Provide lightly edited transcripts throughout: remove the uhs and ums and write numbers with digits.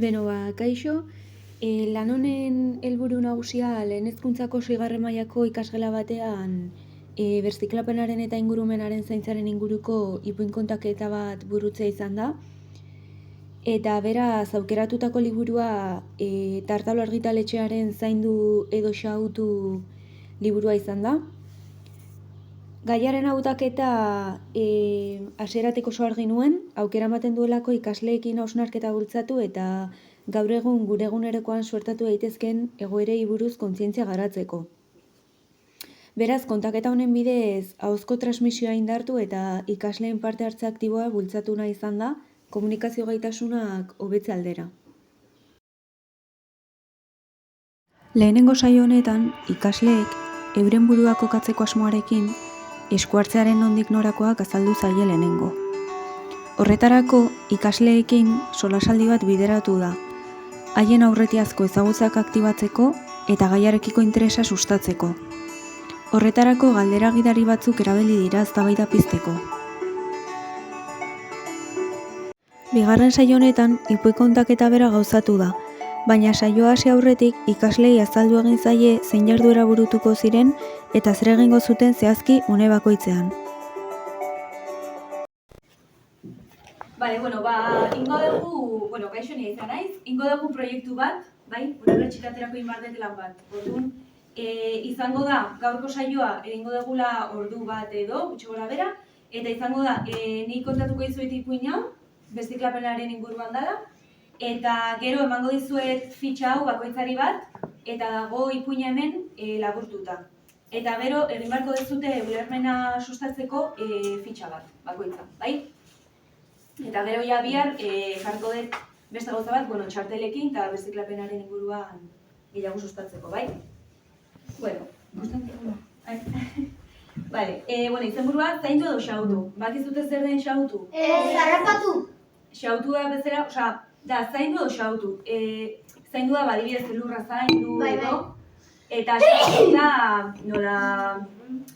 Kaixo, lan honen helburu nagusia lehen hezkuntzako 6. mailako ikasgela batean birziklapenaren eta ingurumenaren zaintzaren inguruko ipuin kontaketa bat burutzea izan da. Eta beraz, aukeratutako liburua Tartalo argitaletxearen zaindu edo xahutu liburua izan da. Gaiaren hautaketa hasieratik oso argi nuen, aukera ematen duelako ikasleekin hausnarketa bultzatu eta gaur egun gure egunerokoan suertatu daitezkeen egoerei buruz kontzientzia garatzeko. Beraz, kontaketa honen bidez ahozko transmisioa indartu eta ikasleen parte hartze aktiboa bultzatu nahi izan da, komunikazio gaitasunak hobetze aldera. Lehenengo saio honetan, ikasleek euren burua kokatzeko asmoarekin eskuartzearen nondik norakoak azaldu zaie lehenengo. Horretarako, ikasleekin solasaldi bat bideratu da, haien aurretiazko ezagutzak aktibatzeko eta gaiarekiko interesa sustatzeko. Horretarako galdera gidari batzuk erabili dira eztabaida pizteko. Bigarren saio honetan, ipuin kontaketa bera gauzatu da, baina saioa hasi aurretik ikaslei azaldu egin zaie zein jarduera burutuko ziren eta zer egingo zuten zehazki une bakoitzean. Ingo dugu, kaixo nire izan naiz, ingo dugu proiektu bat, unibertsitaterako inbardet lan bat. Orduan, izango da, gaurko saioa egingo dugula ordu bat edo, gutxi gora bera, eta izango da, nik kontatuko dizuet ipuin hau, birziklapenaren inguruan dela, eta gero emango dizuet fitxa hau bakoitzari bat, eta dago ipuina hemen laburtuta. Eta gero egin beharko dezute ulermena sustatzeko fitxa bat, bakoitza, bai? Eta gero ja bihar jarko dut beste gauza bat, txartelekin eta birziklapenaren inguruan gehiago sustatzeko, bai? Izenburua zaindu edo xahutu. Bakizute zer den xahutu? Zarrapatu! Xahutu da bezala, zaindu edo xahutu. Zaindu da badibidez elurra zaindu edo, eta xahutu da nola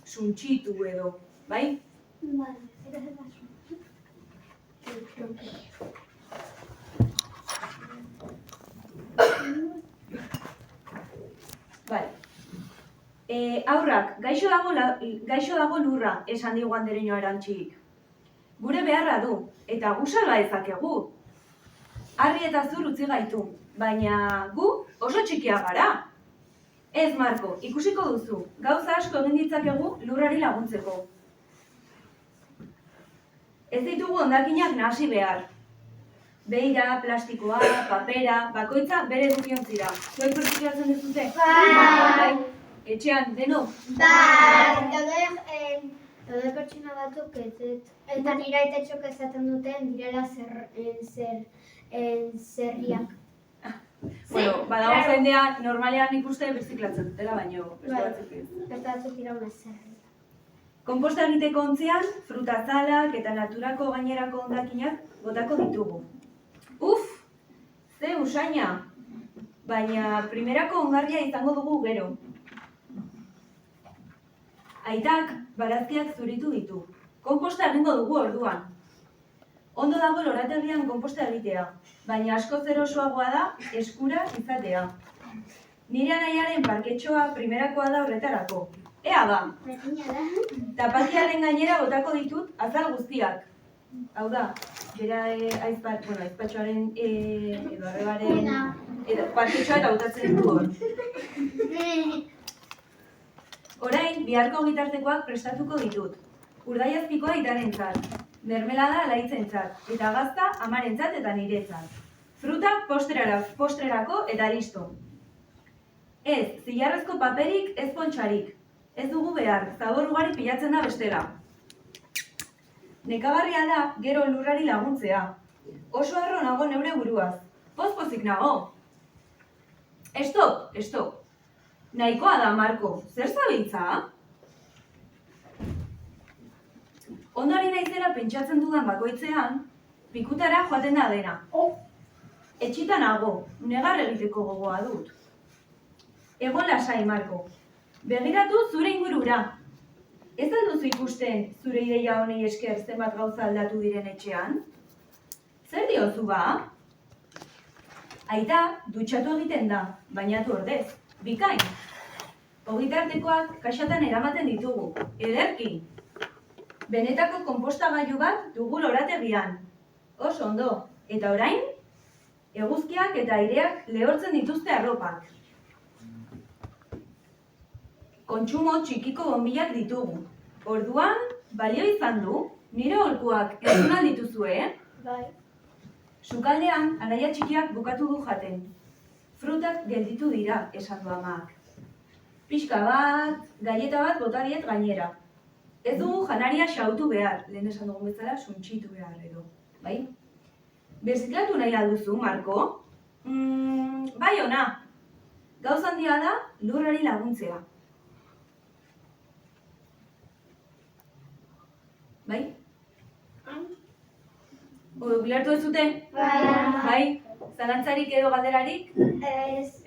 suntxitu edo, bai? Aurrak, gaixo dago lurra, esan digu andereño Arantxik. Gure beharra du, eta gu salba dezakegu. Harri eta zur utzi gaitu, baina gu oso txikia gara. Ez, Marko, ikusiko duzu, gauza asko egin ditzakegu lurrari laguntzeko. Ez ditugu hondakinak nahasi behar. Beira, plastikoa, papera, bakoitza bere edukiontzira. Zuek pertsikatzen duzute? Bai! Etxean, denok? Bai! Daude pertsona batzuk eta nire aitetxok esaten duten direla zerriak. Badago jendea normalean ikuste birziklatzen dutela, baino beste batzuk ez. Beste batzuk dira una zerri. Konposta egiteko ontzian, frutazalak eta naturako gainerako hondakinak botako ditugu. Ze usaina! Baina primerako ongarria izango dugu gero. Aitak barazkiak zuritu ditu. Konposta egingo dugu orduan. Ondo dago lorategian konposta egitea, baina askoz erosoagoa da eskura izatea. Nire anaiaren parketxoa primerakoa da horretarako. Ea da! Tapakiaren gainera botako ditut azal guztiak. Hau da, bera aizpatxoaren edo arrebaren parketxoa eta botatzen ditu hor. Orain, biharko gitartekoak prestatuko ditut. Urdaiazpikoa aitarentzat, mermelada alaitzentzat, eta gazta amarentzat eta niretzat. Fruta postrerako eta listo. Ez, zilarrezko paperik ez pontxarik. Ez dugu behar, zabor ugari pilatzen da bestela. Nekagarria da gero lurrari laguntzea. Oso harro nago neure buruaz. Poz-pozik nago. Stop. Nahikoa da, Marko. Zer zabiltza? Ondari naizela pentsatzen dudan bakoitzean, pikutara joaten da dena. Etxita nago, negar egiteko gogoa dut. Egon lasai, Marko. Begiratu zure ingurura. Ez alduzu ikusten zure ideia honei esker zenbat gauza aldatu diren etxean? Zer diozu ba? Aita dutxatu egiten da, bainatu ordez. Bikain. Ogitartekoak kaxatan eramaten ditugu. Ederki. Benetako konpostagailu bat dugu lorategian. Oso ondo. Eta orain, eguzkiak eta aireak lehortzen dituzte arropak. Kontsumo txikiko bonbilak ditugu. Orduan, balio izan du, nire aholkuak entzun ahal dituzue, Bai. Sukaldean, anaia txikiak bukatu du jaten. Frutak gelditu dira, esan du amak. Pixka bat, galleta bat bota diet gainera. Ez dugu janaria xautu behar, lehen esan dugun bezala suntxitu behar edo. Bai? Berziklatu nahi alduzu, Marko? Bai ona. Gauz handia da lurrari laguntzea. Bai? Ulertu ez zute? Bai? Zalantzarik edo galderarik? Ez.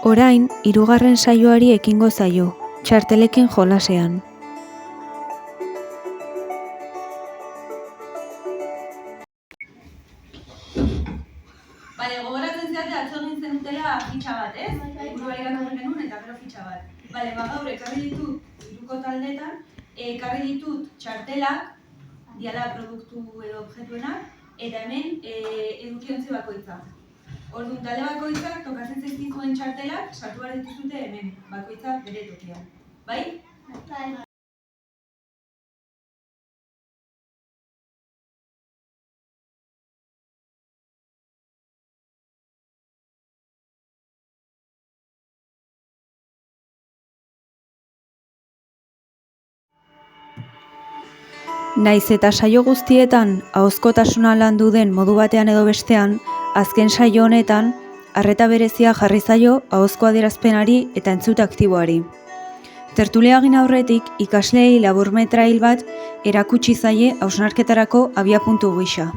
Orain, 3. saioari ekingo zaio, txartelekin jolasean. Bale, gogoratzen zeate atzo egin zenutela fitxa bat, ez? Burua irakurri genuen eta gero fitxa bat. Bale, gaur ekarri ditut hiruko taldetan, ekarri ditut txartelak, diala produktu edo objektuenak, eta hemen edukiontzi bakoitza. Orduan, talde bakoitzak tokatzen zaizkizuen txartelak sartu behar dituzute hemen, bakoitza bere tokian. Bai? Bai. Naiz eta saio guztietan ahozkotasuna landu den modu batean edo bestean, azken saio honetan, arreta berezia jarri zaio ahozko adierazpenari eta entzute aktiboari. Tertulia egin aurretik, ikasleei laburmetrail bat erakutsi zaie hausnarketarako abiapuntu gisa.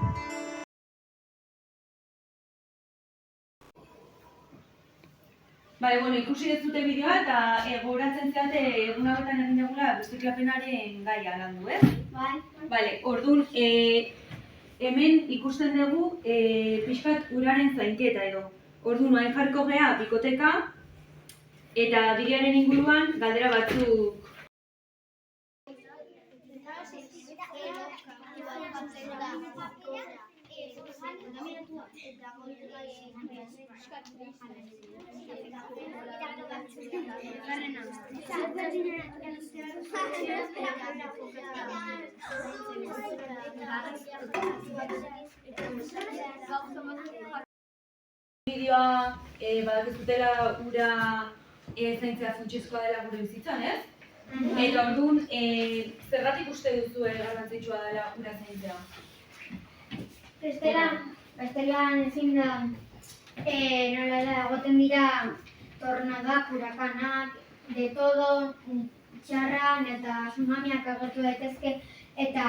Bale, bueno, ikusi ez dute bideoa eta gogoratzen zeate egun hauetan egin dugula berziklapenaren gaia landu, ez? Bai. Bale, orduan, hemen ikusten dugu pixkat uraren zainketa edo. Orduan, hain jarko gea bikoteka eta bideoaren inguruan galdera batzuk. Bideoa badakizutela ura zaintzea funtsezkoa dela gure bizitzan, ez? Eta orduan, zergatik uste duzu garrantzitsua dela ura zaintzea? Bestelan ezin da, nola da, egoten dira tornadak, hurakanak, de todo, txarran eta tsunamiak agertu daitezke, eta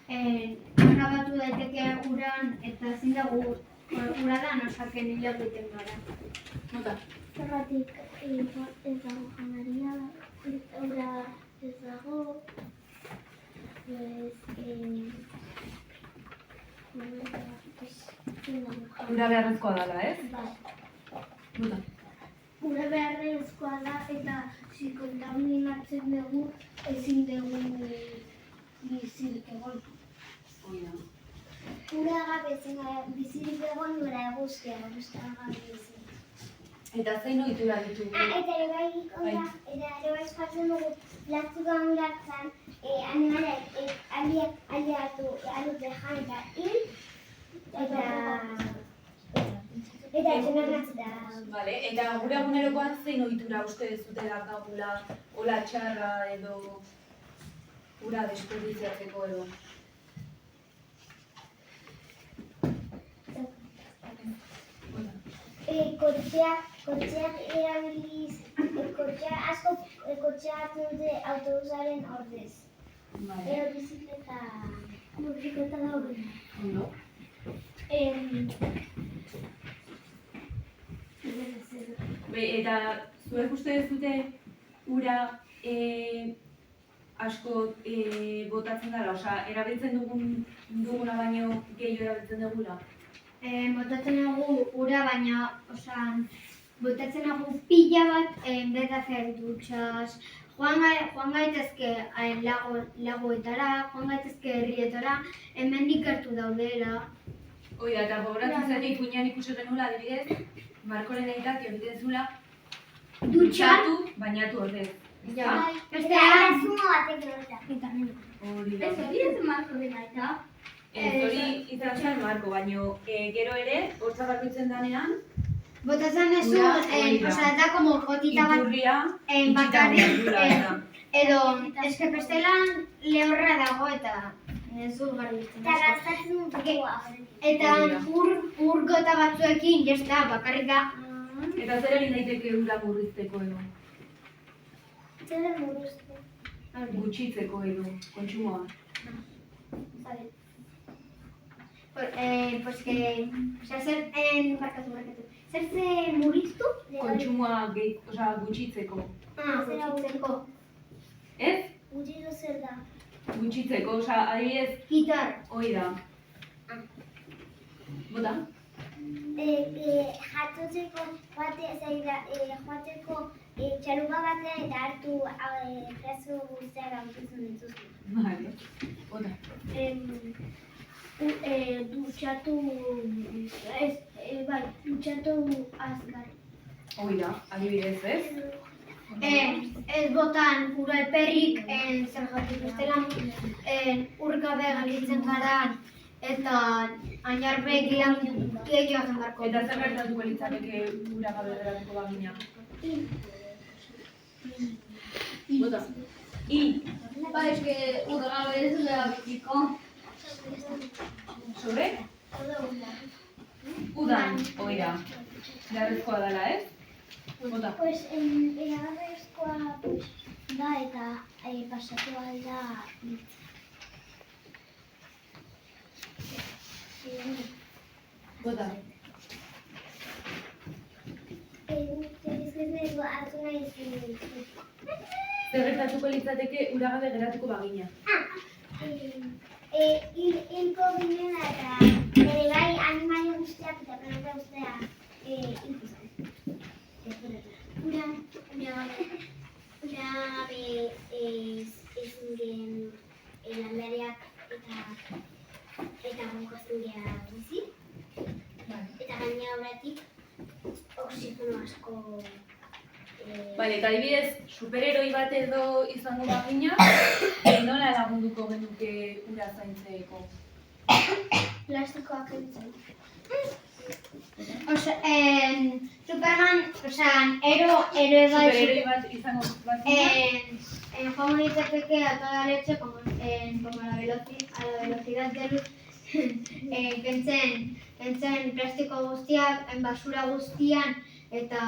agabatu daiteke uran, eta ezin dugu uradan osaken hilo egiten gara. Nota? Zergatik ez dago janaria, ura ez dago, Ura beharrezkoa dela, ez? Bai. Nota? Ura beharrezkoa da eta kontaminatzen dugu ezin dugu bizirik egon. Ura gabe bizirik egon ura eguzkia gabe ezin. Eta zein ohitura ditugu? Eta ere bai espatzen dugu plastikoa miratzen, animalek aliatu dejan eta hil, eta etxenak Vale, eta gure egunerokoan zein ohitura uste dezutela daukagula ola txarra edo ura desperdiziatzeko edo? Kotxeak erabiliz, kotxea asko kotxea hartu dute autobusaren ordez. Vale. Bizikleta daude. Ondo. Eta zuek uste duzute ura asko botatzen dela, osea, erabiltzen duguna baino gehiago erabiltzen dugula? Botatzen dugu ura, baina, botatzen dugu pila bat, en vez de hacer duchas. Joan gaitezke lagoetara, joan gaitezke herrietara, hemendik gertu daudela. Oida, eta gogoratzen zait ipuinean ikusi genuela, adibidez, Markoren aitak egiten zula dutxatu, bainatu ordez. Ja. Bestean, zumo batek erorita. Hori da. Ez hori ez Markoren aita. Hori izan zen Marko, baino gero ere, hortza garbitzen danean, Botatzen duzu, da como gotita bat, iturria bakarrik, itxita edo, eske bestelan lehorra dago eta ez dut garbitzen. Eta gaztatzen dugu Eta ur gota batzuekin, jazta, bakarrik da. Eta zer egin daiteke ura murrizteko edo, Zer muruztu. gutxitzeko edo, kontsumoa. Pues que, zer ze murriztu? Kontsumoa gutxitzeko. Gutxitzeko. Ez? Gutxitu zer da. Gutxitzeko, adibidez, Gitar. hori da. Bota? Jatotzeko joateko txalupa batean eta hartu frazo guztiak aurkitzen dituzte. Vale. Bota. Dutxatu azkar. Hori da, adibidez, ez? Ez botan ura alperrik, zergatik bestela, urgabe galitzen gara, eta ainarbe gehiago zen barko. Eta zer gertatuko litzateke ura gabe geratuko bagina? Bota. I. eske urgabe ez da biziko. Sobre? Udan, hori da. Beharrezkoa dela, ez? Bota. Pues eragarrezkoa da eta pasatu alda Bota. hartu nahi zen. Zer gertatuko litzateke ura gabe geratuko bagina? Hilko ginena eta ere bai animalia guztiak eta planeta guztiak hilko zen. Ura gabe ez duren landareak eta gukazturea bizi. Eta gainera horretik oxigeno asko. Bale, eta adibidez, superheroi bat edo izango bagina, nola lagunduko genuke ura zaintzeko? Plastikoak entzai. Superman, héroe Superheroi bat izango bagina? Joango litzateke a toda leche, como a la velocidad de luz, kentzen plastiko guztiak, basura guztian, eta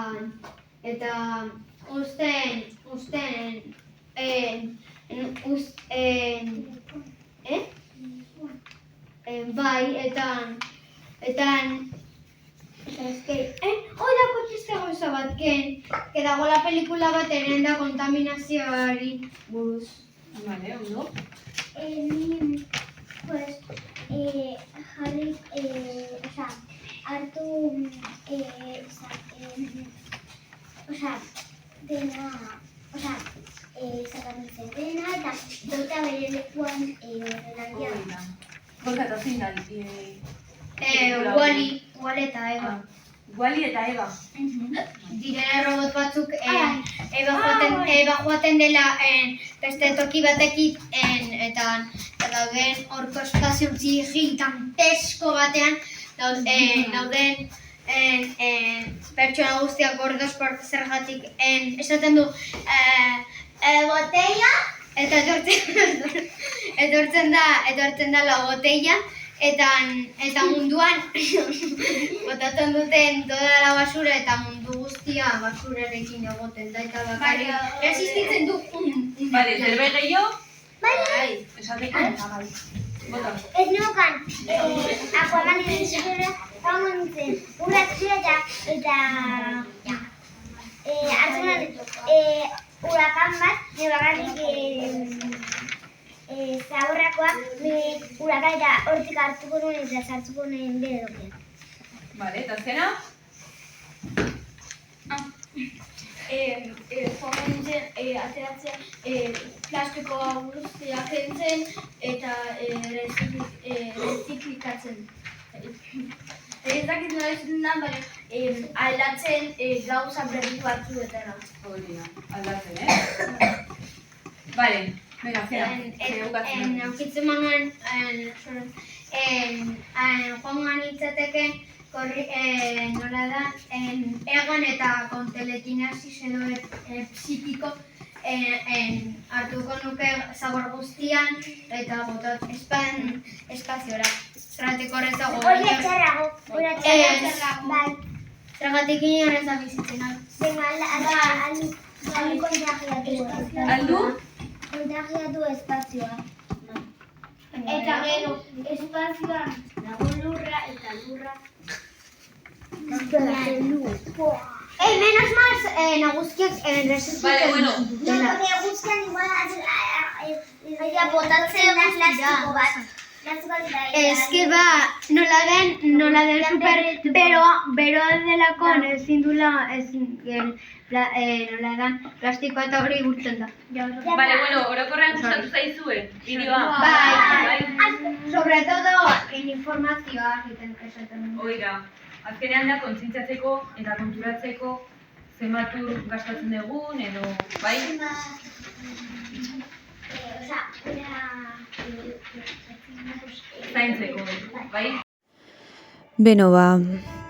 bai, hoi dako txiste goza bat, que dago la pelikula bat eren da kontaminazioari buruz. Vale, ondo. Ni, pues, jarri, hartu, dena, zakatzen dena, eta dota bere lekuan ordenagia. Hori da. Gorka eta zein da? Wall eta Eva. Wall-E eta Eva. Direla robot batzuk Eva joaten dela beste toki batekin eta dauden horko espazio gigantesko batean dauden pertsona guztiak gordoz zergatik esaten du botella eta etortzen da la botella eta munduan botatzen duten toda la basura eta mundu guztia basurarekin egoten da eta bakarrik existitzen du Bale, zerbait gehiago? Bai, Esateko? Bai. Bota. ez neukan, Aquaman egitera, gaur nintzen, urratzea eta hartu nuen, hurakan bat, bakarrik zaborrakoa, hurakan eta hortik hartuko nuen eta sartuko nuen bere dokean. Vale, eta zena? Joan nintzen ateratzen plastiko guztiak kentzen eta reziklikatzen. Ez dakit nola esaten da, baina aldatzen gauza berri batzuetara. Hori da, aldatzen, Vale, venga, zena. Naukitzen manuen, joan ganitzateke, nola da, egan eta kontelekinazis edo psikiko hartuko nuke zabor guztian eta botat espaziora. Zergatik horretzago. Hori txarrago, bai. Zergatik inan ez da bizitzen. Venga, aldu kontragiatu. Aldu? Kontragiatu espazioa. Eta gero, espazioan dago lurra eta lurra. Menos mal, naguzkiak reziklikatzen. Vale, bueno. Porque guztian igual botatzen da plastiko bat. Eske nola den super beroa delako ezin dula nola da plastikoa eta hori gurtzen da. Vale, bueno, orokorrean gustatu zaizue, bideoa. Bai. Sobre todo informazioa egiten esaten. Oira, azkenean da kontzientziatzeko eta konturatzeko zenbat ur gastatzen dugun edo, bai? Zaintzeko, bai? Beno,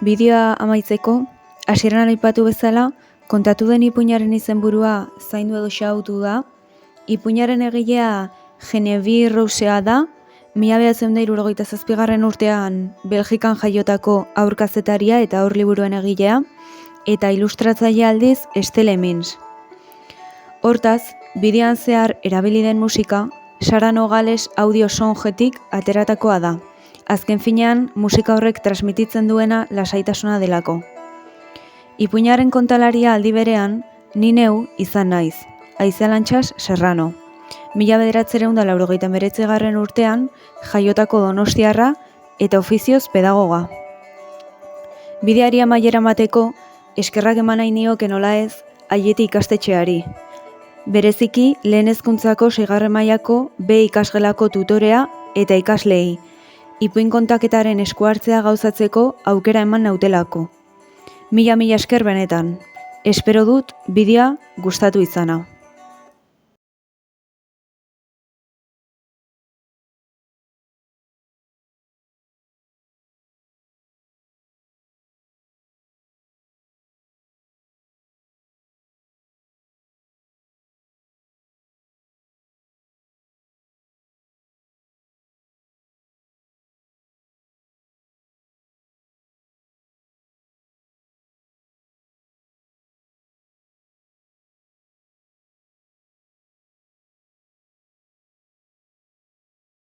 bideoa amaitzeko, hasieran aipatu bezala, kontatu den ipuinaren izenburua zaindu edo xahutu da. Ipuinaren egilea Genevieve Rousea da, 1967 urtean Belgikan jaiotako haur-kazetaria eta haur-liburuen egilea, eta ilustratzaile aldiz Estelle Mins. Hortaz, bideoan zehar erabili den musika, Sara Nogales audio sonjetik ateratakoa da. Azken finean, musika horrek transmititzen duena lasaitasuna delako. Ipuinaren kontalaria aldi berean, ni neu izan naiz, Aizea Lantxas Serrano. 1989 urtean, jaiotako donostiarra eta ofizioz pedagoga. Bideari amaiera emateko, eskerrak eman nahi nioke nola ez, Aieti ikastetxeari. Bereziki, lehen hezkuntzako 6. mailako B ikasgelako tutorea eta ikasleei, ipuin kontaketaren esku hartzea gauzatzeko aukera eman nautelako. Mila esker benetan. Espero dut bideoa gustatu izana.